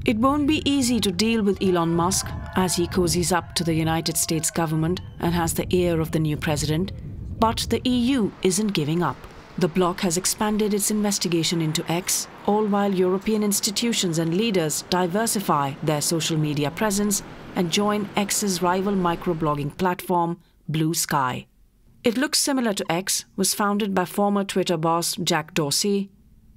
It won't be easy to deal with Elon Musk as he cozies up to the United States government and has the ear of the new president, but the EU isn't giving up. The bloc has expanded its investigation into X, all while European institutions and leaders diversify their social media presence and join X's rival microblogging platform, Blue Sky. It looks similar to X, was founded by former Twitter boss Jack Dorsey,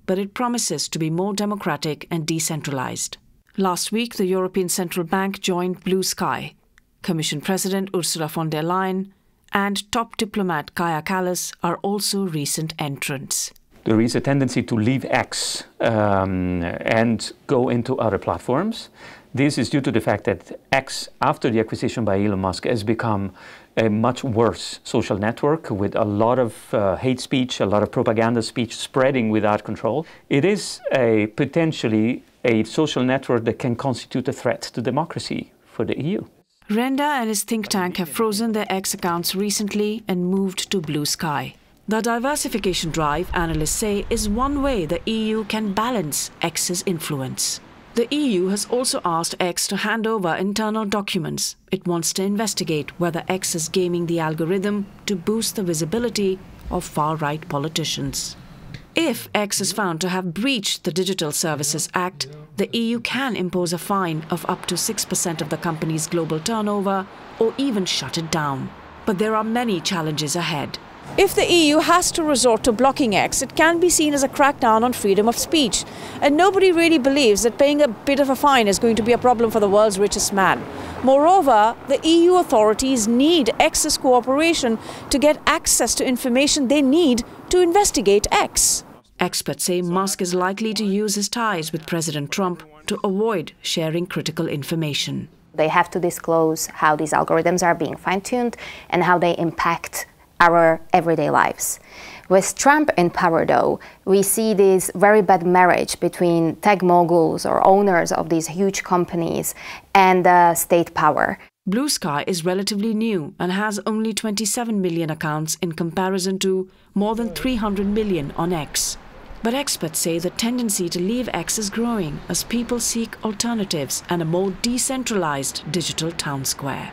but it promises to be more democratic and decentralized. Last week, the European Central Bank joined Blue Sky. Commission President Ursula von der Leyen and top diplomat Kaja Kallas are also recent entrants. There is a tendency to leave X and go into other platforms. This is due to the fact that X, after the acquisition by Elon Musk, has become a much worse social network with a lot of hate speech, a lot of propaganda speech spreading without control. It is potentially a social network that can constitute a threat to democracy for the EU. Renda and his think tank have frozen their X accounts recently and moved to Blue Sky. The diversification drive, analysts say, is one way the EU can balance X's influence. The EU has also asked X to hand over internal documents. It wants to investigate whether X is gaming the algorithm to boost the visibility of far-right politicians. If X is found to have breached the Digital Services Act, the EU can impose a fine of up to 6% of the company's global turnover or even shut it down. But there are many challenges ahead. If the EU has to resort to blocking X, it can be seen as a crackdown on freedom of speech. And nobody really believes that paying a bit of a fine is going to be a problem for the world's richest man. Moreover, the EU authorities need X's cooperation to get access to information they need to investigate X. Experts say Musk is likely to use his ties with President Trump to avoid sharing critical information. They have to disclose how these algorithms are being fine-tuned and how they impact our everyday lives. With Trump in power, though, we see this very bad marriage between tech moguls or owners of these huge companies and state power. Blue Sky is relatively new and has only 27 million accounts in comparison to more than 300 million on X. But experts say the tendency to leave X is growing as people seek alternatives and a more decentralized digital town square.